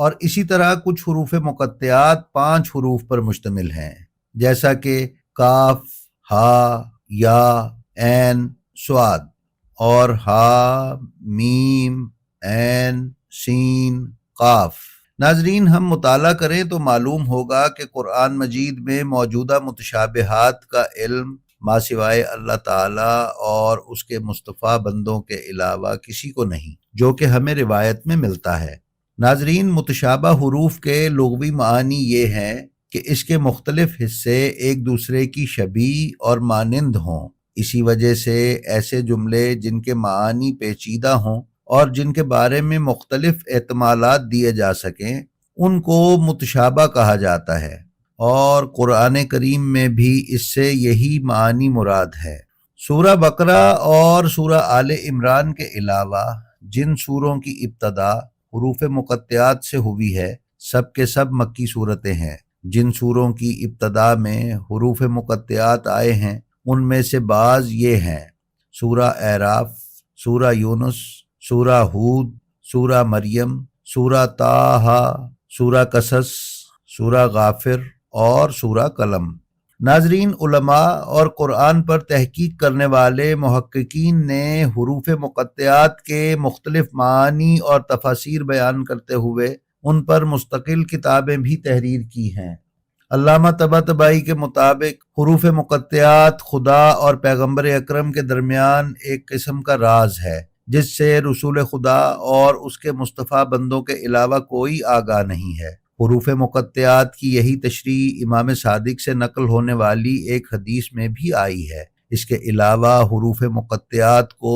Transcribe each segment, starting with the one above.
اور اسی طرح کچھ حروف مقطعات 5 حروف پر مشتمل ہیں، جیسا کہ کاف، ہا، یا، عین، صاد، اور ہا، میم، عین، سین، قاف۔ ناظرین، ہم مطالعہ کریں تو معلوم ہوگا کہ قرآن مجید میں موجودہ متشابہات کا علم ما سوائے اللہ تعالیٰ اور اس کے مصطفیٰ بندوں کے علاوہ کسی کو نہیں، جو کہ ہمیں روایت میں ملتا ہے۔ ناظرین، متشابہ حروف کے لغوی معنی یہ ہیں کہ اس کے مختلف حصے ایک دوسرے کی شبیہ اور مانند ہوں۔ اسی وجہ سے ایسے جملے جن کے معانی پیچیدہ ہوں اور جن کے بارے میں مختلف احتمالات دیے جا سکیں، ان کو متشابہ کہا جاتا ہے، اور قرآن کریم میں بھی اس سے یہی معنی مراد ہے۔ سورہ بقرہ اور سورہ آل عمران کے علاوہ جن سوروں کی ابتدا حروف مقطعات سے ہوئی ہے، سب کے سب مکی صورتیں ہیں۔ جن سوروں کی ابتدا میں حروف مقطعات آئے ہیں ان میں سے بعض یہ ہیں: سورہ اعراف، سورہ یونس، سورہ ہود، سورہ مریم، سورہ طٰہٰ، سورہ قصص، سورہ غافر اور سورہ قلم۔ ناظرین، علماء اور قرآن پر تحقیق کرنے والے محققین نے حروف مقطعات کے مختلف معانی اور تفاسیر بیان کرتے ہوئے ان پر مستقل کتابیں بھی تحریر کی ہیں۔ علامہ طباطبائی کے مطابق حروف مقطعات خدا اور پیغمبر اکرم کے درمیان ایک قسم کا راز ہے، جس سے رسول خدا اور اس کے مصطفیٰ بندوں کے علاوہ کوئی آگاہ نہیں ہے۔ حروف مقطعات کی یہی تشریح امام صادق سے نقل ہونے والی ایک حدیث میں بھی آئی ہے۔ اس کے علاوہ حروف مقطعات کو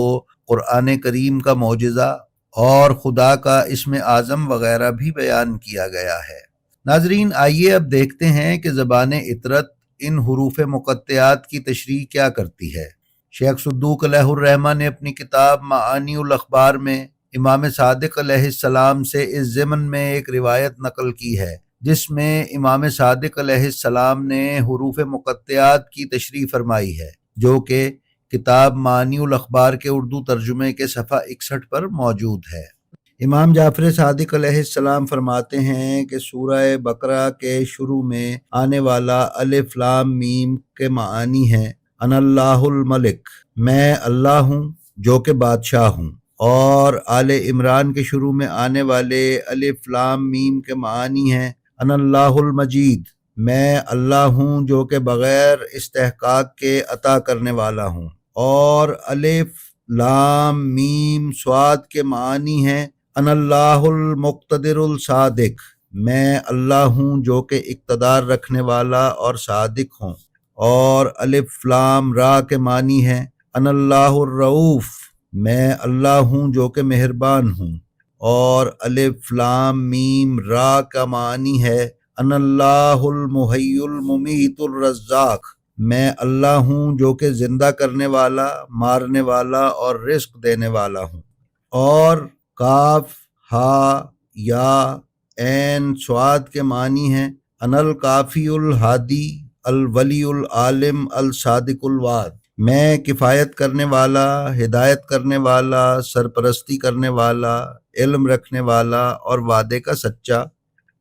قرآن کریم کا معجزہ اور خدا کا اسم اعظم وغیرہ بھی بیان کیا گیا ہے۔ ناظرین، آئیے اب دیکھتے ہیں کہ زبان عطرت ان حروف مقطعات کی تشریح کیا کرتی ہے۔ شیخ صدوق علیہ الرحمہ نے اپنی کتاب معانی الاخبار میں امام صادق علیہ السلام سے اس ضمن میں ایک روایت نقل کی ہے، جس میں امام صادق علیہ السلام نے حروف مقطعات کی تشریح فرمائی ہے، جو کہ کتاب معانی الاخبار کے اردو ترجمے کے صفحہ 61 پر موجود ہے۔ امام جعفر صادق علیہ السلام فرماتے ہیں کہ سورہ بقرہ کے شروع میں آنے والا الف لام میم کے معانی ہیں: انا اللہ الملک، میں اللہ ہوں جو کہ بادشاہ ہوں۔ اور آل عمران کے شروع میں آنے والے الف لام میم کے معنی ہیں: انا اللہ المجید، میں اللہ ہوں جو کہ بغیر استحقاق کے عطا کرنے والا ہوں۔ اور الف لام میم صاد کے معنی ہیں: انا اللہ المقتدر الصادق، میں اللہ ہوں جو کہ اقتدار رکھنے والا اور صادق ہوں۔ اور الف لام را کے معنی ہیں: انا اللہ الرؤوف، میں اللہ ہوں جو کہ مہربان ہوں۔ اور الف لام میم را کا معنی ہے: انا اللہ المحی الممیت الرزاق، میں اللہ ہوں جو کہ زندہ کرنے والا، مارنے والا اور رزق دینے والا ہوں۔ اور کاف، ہا، یا، عین، صاد کے معنی ہیں: انا الکافی الہادی الولی العالم الصادق الوعد، میں کفایت کرنے والا، ہدایت کرنے والا، سرپرستی کرنے والا، علم رکھنے والا اور وعدے کا سچا۔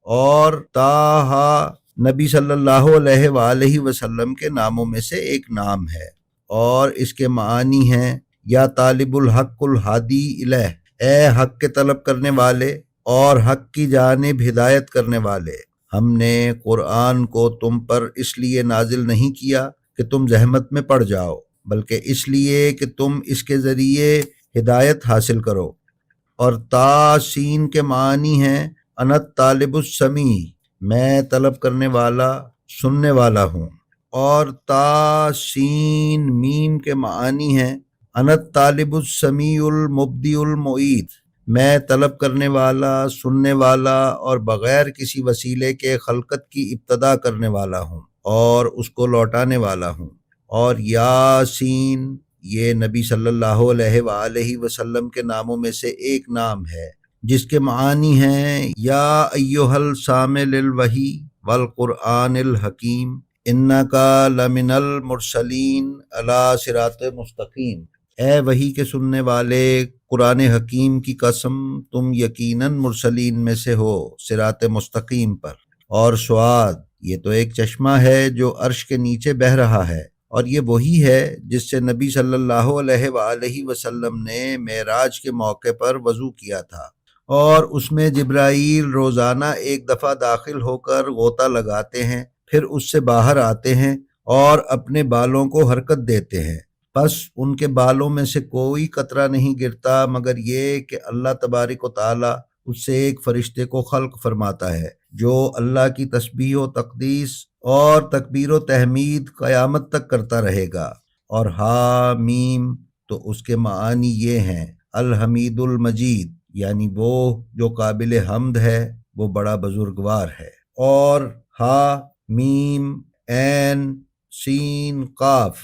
اور طٰہٰ نبی صلی اللہ علیہ وآلہ وسلم کے ناموں میں سے ایک نام ہے، اور اس کے معنی ہیں: یا طالب الحق الہادی الیہ، اے حق کے طلب کرنے والے اور حق کی جانب ہدایت کرنے والے، ہم نے قرآن کو تم پر اس لیے نازل نہیں کیا کہ تم زحمت میں پڑ جاؤ، بلکہ اس لیے کہ تم اس کے ذریعے ہدایت حاصل کرو۔ اور تا سین کے معنی ہیں: انا طالب السمیع، میں طلب کرنے والا، سننے والا ہوں۔ اور تا سین میم کے معنی ہیں: انا طالب السمیع المبدی المعید، میں طلب کرنے والا، سننے والا اور بغیر کسی وسیلے کے خلقت کی ابتدا کرنے والا ہوں اور اس کو لوٹانے والا ہوں۔ اور یاسین، یہ نبی صلی اللہ علیہ وآلہ وسلم کے ناموں میں سے ایک نام ہے، جس کے معانی ہیں: یا ایھا السامع للوحی والقرآن الحکیم انکا لمن المرسلین علی صراط مستقیم، اے وحی کے سننے والے، قرآن حکیم کی قسم تم یقیناً مرسلین میں سے ہو صراط مستقیم پر۔ اور سعاد، یہ تو ایک چشمہ ہے جو عرش کے نیچے بہہ رہا ہے، اور یہ وہی ہے جس سے نبی صلی اللہ علیہ وآلہ وسلم نے معراج کے موقع پر وضو کیا تھا، اور اس میں جبرائیل روزانہ ایک دفعہ داخل ہو کر غوطہ لگاتے ہیں، پھر اس سے باہر آتے ہیں اور اپنے بالوں کو حرکت دیتے ہیں، پس ان کے بالوں میں سے کوئی قطرہ نہیں گرتا مگر یہ کہ اللہ تبارک و تعالی اس سے ایک فرشتے کو خلق فرماتا ہے جو اللہ کی تسبیح و تقدیس اور تکبیر و تحمید قیامت تک کرتا رہے گا۔ اور ہا میم تو اس کے معانی یہ ہیں: الحمید المجید، یعنی وہ جو قابل حمد ہے، وہ بڑا بزرگوار ہے۔ اور ہا میم عین سین قاف،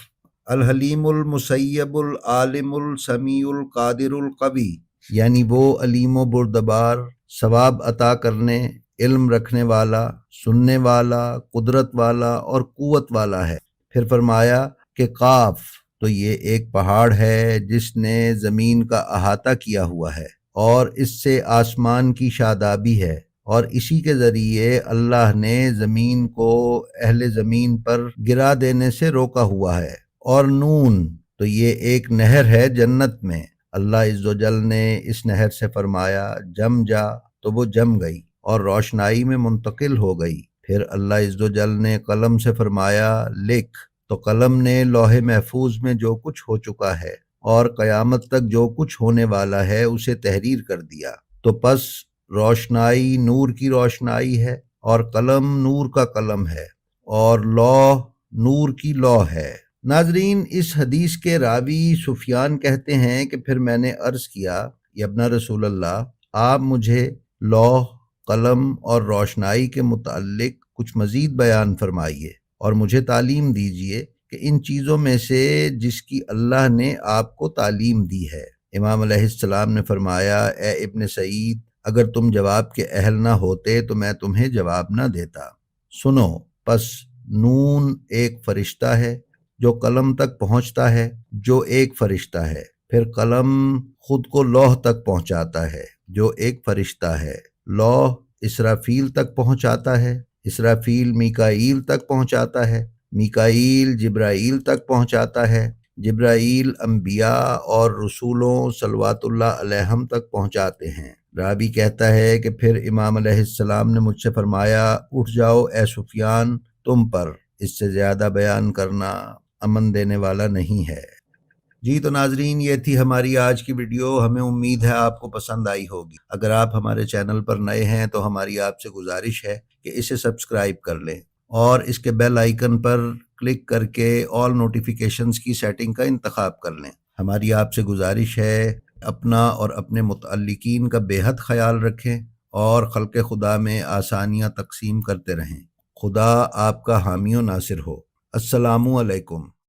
الحلیم المسیب العالم السمیع القادر القوی، یعنی وہ علیم و بردبار، ثواب عطا کرنے، علم رکھنے والا، سننے والا، قدرت والا اور قوت والا ہے۔ پھر فرمایا کہ قاف، تو یہ ایک پہاڑ ہے جس نے زمین کا احاطہ کیا ہوا ہے، اور اس سے آسمان کی شادابی ہے، اور اسی کے ذریعے اللہ نے زمین کو اہل زمین پر گرا دینے سے روکا ہوا ہے۔ اور نون، تو یہ ایک نہر ہے جنت میں، اللہ عز و جل نے اس نہر سے فرمایا جم جا، تو وہ جم گئی اور روشنائی میں منتقل ہو گئی۔ پھر اللہ عز و جل نے قلم سے فرمایا لکھ، تو قلم نے لوح محفوظ میں جو کچھ ہو چکا ہے اور قیامت تک جو کچھ ہونے والا ہے اسے تحریر کر دیا۔ تو پس روشنائی نور کی روشنائی ہے، اور قلم نور کا قلم ہے، اور لوح نور کی لوح ہے۔ ناظرین، اس حدیث کے راوی سفیان کہتے ہیں کہ پھر میں نے عرض کیا، یا ابن رسول اللہ، آپ مجھے لوح، قلم اور روشنائی کے متعلق کچھ مزید بیان فرمائیے، اور مجھے تعلیم دیجیے کہ ان چیزوں میں سے جس کی اللہ نے آپ کو تعلیم دی ہے۔ امام علیہ السلام نے فرمایا، اے ابن سعید، اگر تم جواب کے اہل نہ ہوتے تو میں تمہیں جواب نہ دیتا۔ سنو، پس نون ایک فرشتہ ہے جو قلم تک پہنچتا ہے، جو ایک فرشتہ ہے۔ پھر قلم خود کو لوح تک پہنچاتا ہے، جو ایک فرشتہ ہے۔ لوح اسرافیل تک پہنچاتا ہے، اسرافیل میکائیل تک پہنچاتا ہے، میکائیل جبرائیل تک پہنچاتا ہے، جبرائیل انبیاء اور رسولوں صلوات اللہ علیہم تک پہنچاتے ہیں۔ راوی کہتا ہے کہ پھر امام علیہ السلام نے مجھ سے فرمایا، اٹھ جاؤ اے سفیان، تم پر اس سے زیادہ بیان کرنا امن دینے والا نہیں ہے۔ جی تو ناظرین، یہ تھی ہماری آج کی ویڈیو، ہمیں امید ہے آپ کو پسند آئی ہوگی۔ اگر آپ ہمارے چینل پر نئے ہیں تو ہماری آپ سے گزارش ہے کہ اسے سبسکرائب کر لیں، اور اس کے بیل آئیکن پر کلک کر کے آل نوٹیفیکیشنز کی سیٹنگ کا انتخاب کر لیں۔ ہماری آپ سے گزارش ہے اپنا اور اپنے متعلقین کا بے حد خیال رکھیں، اور خلق خدا میں آسانیاں تقسیم کرتے رہیں۔ خدا آپ کا حامی و ناصر ہو۔ السلام علیکم۔